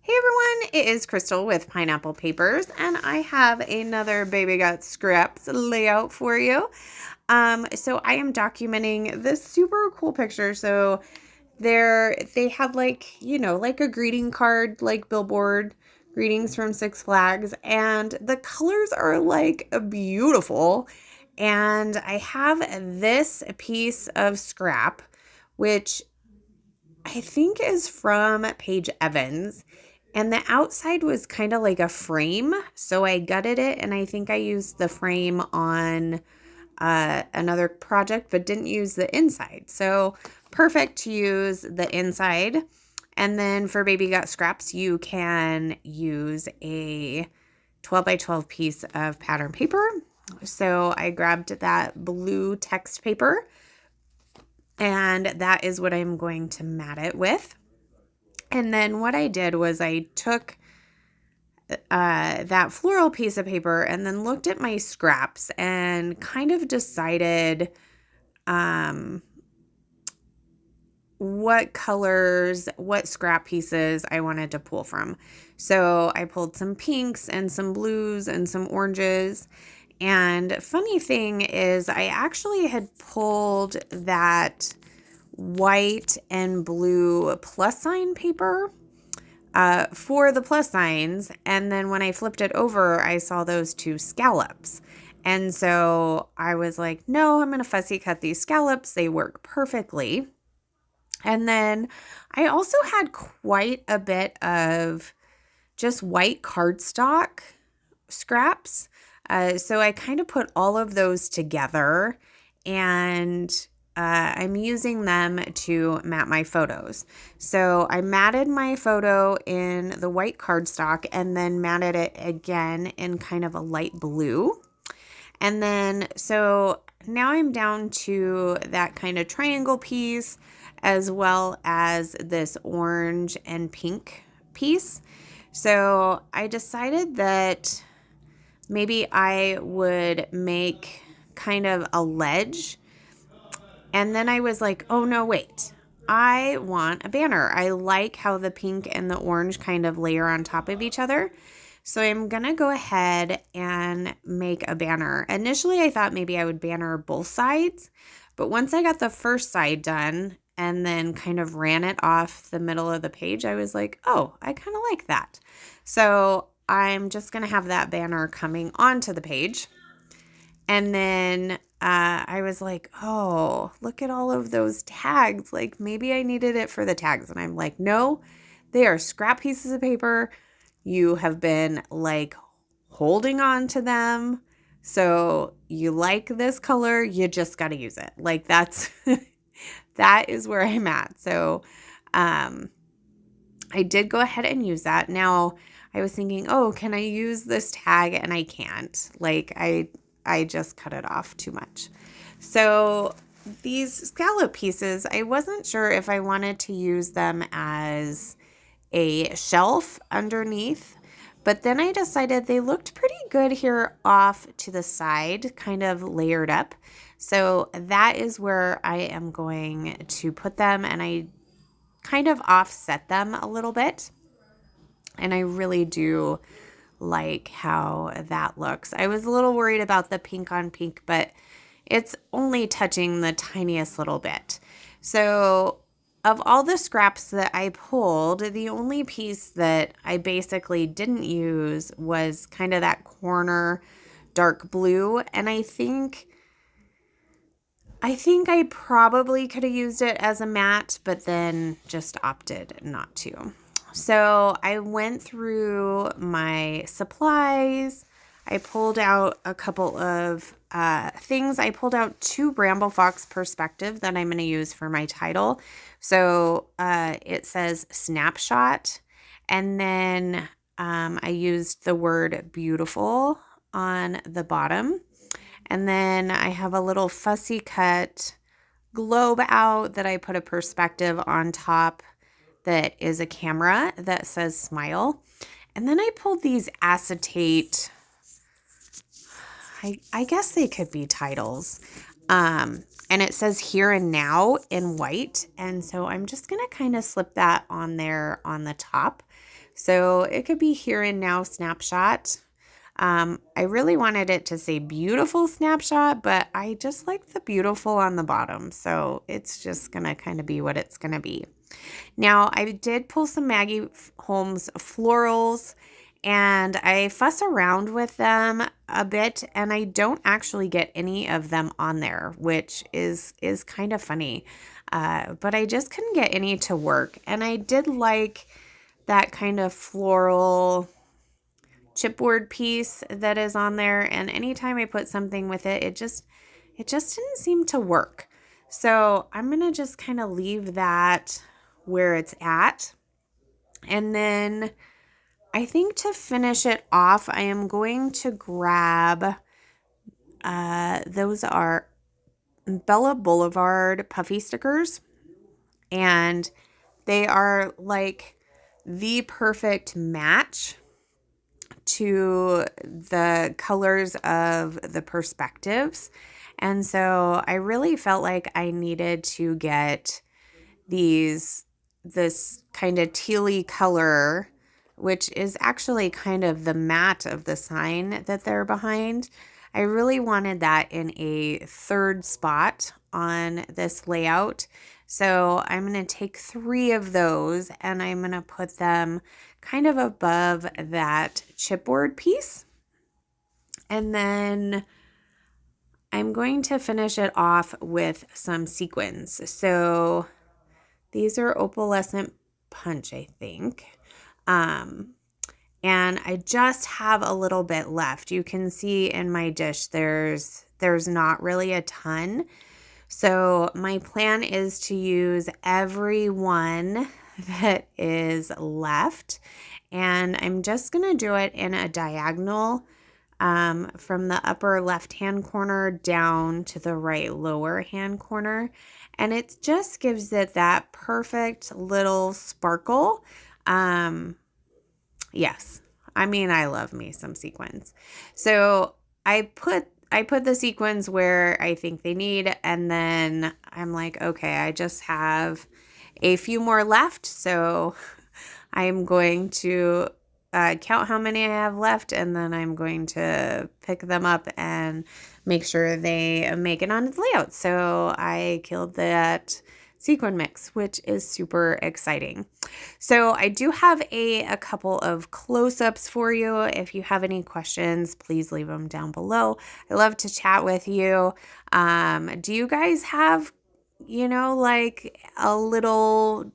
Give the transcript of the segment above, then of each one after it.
Hey everyone, it is Crystal with Pineapple Papers, and I have another Baby Got Scraps layout for you. So I am documenting this super cool picture. So they have like a greeting card, like billboard greetings from Six Flags, and the colors are like beautiful. And I have this piece of scrap, which I think is from Paige Evans. And the outside was kind of like a frame. So I gutted it, and I think I used the frame on another project, but didn't use the inside. So perfect to use the inside. And then for Baby Got Scraps, you can use a 12 by 12 piece of pattern paper. So I grabbed that blue text paper, and that is what I'm going to mat it with. And then what I did was I took that floral piece of paper and then looked at my scraps and kind of decided what colors, what scrap pieces I wanted to pull from. So I pulled some pinks and some blues and some oranges. And funny thing is, I actually had pulled that white and blue plus sign paper for the plus signs. And then when I flipped it over, I saw those two scallops. And so I was like, no, I'm going to fussy cut these scallops. They work perfectly. And then I also had quite a bit of just white cardstock scraps. So I kind of put all of those together, and I'm using them to mat my photos. So I matted my photo in the white cardstock and then matted it again in kind of a light blue. And then, so now I'm down to that kind of triangle piece as well as this orange and pink piece. So I decided that maybe I would make kind of a ledge. And then I was like, oh no, wait, I want a banner. I like how the pink and the orange kind of layer on top of each other. So I'm going to go ahead and make a banner. Initially, I thought maybe I would banner both sides, but once I got the first side done and then kind of ran it off the middle of the page, I was like, oh, I kind of like that. So I'm just going to have that banner coming onto the page. And then I was like, oh, look at all of those tags. Like maybe I needed it for the tags. And I'm like, no, they are scrap pieces of paper. You have been like holding on to them. So you like this color, you just got to use it. Like that's, that is where I'm at. So I did go ahead and use that. Now I was thinking, oh, can I use this tag? And I can't. Like I just cut it off too much. So these scallop pieces, I wasn't sure if I wanted to use them as a shelf underneath, but then I decided they looked pretty good here off to the side, kind of layered up. So that is where I am going to put them, and I kind of offset them a little bit. And I really do like how that looks. I was a little worried about the pink on pink, but it's only touching the tiniest little bit. So of all the scraps that I pulled, the only piece that I basically didn't use was kind of that corner dark blue. And I think I probably could have used it as a mat, but then just opted not to. So I went through my supplies. I pulled out a couple of things. I pulled out 2 Bramble Fox perspective that I'm going to use for my title. So it says snapshot. And then I used the word beautiful on the bottom. And then I have a little fussy cut globe out that I put a perspective on top that is a camera that says smile. And then I pulled these acetate, I guess they could be titles. And it says here and now in white. And so I'm just going to kind of slip that on there on the top. So it could be here and now snapshot. I really wanted it to say beautiful snapshot, but I just like the beautiful on the bottom. So it's just going to kind of be what it's going to be. Now, I did pull some Maggie Holmes florals, and I fuss around with them a bit, and I don't actually get any of them on there, which is kind of funny. But I just couldn't get any to work. And I did like that kind of floral chipboard piece that is on there. And anytime I put something with it, it just didn't seem to work. So I'm going to just kind of leave that where it's at. And then I think to finish it off, I am going to grab, those are Bella Boulevard puffy stickers. And they are like the perfect match to the colors of the perspectives. And so I really felt like I needed to get this kind of tealy color, which is actually kind of the matte of the sign that they're behind. I really wanted that in a third spot on this layout. So I'm going to take 3 of those and I'm going to put them kind of above that chipboard piece. And then I'm going to finish it off with some sequins. So these are opalescent punch, I think. And I just have a little bit left. You can see in my dish there's not really a ton. So my plan is to use every one that is left. And I'm just going to do it in a diagonal from the upper left-hand corner down to the right lower-hand corner. And it just gives it that perfect little sparkle. Yes, I mean, I love me some sequins. So I put the sequins where I think they need, and then I'm like, okay, I just have a few more left, so I'm going to count how many I have left, and then I'm going to pick them up and make sure they make it on its layout. So I killed that sequin mix, which is super exciting. So I do have a couple of close-ups for you. If you have any questions, please leave them down below. I love to chat with you. Do you guys have, like a little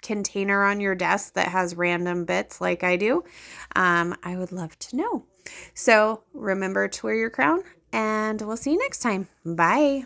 container on your desk that has random bits like I do? I would love to know. So remember to wear your crown, and we'll see you next time. Bye.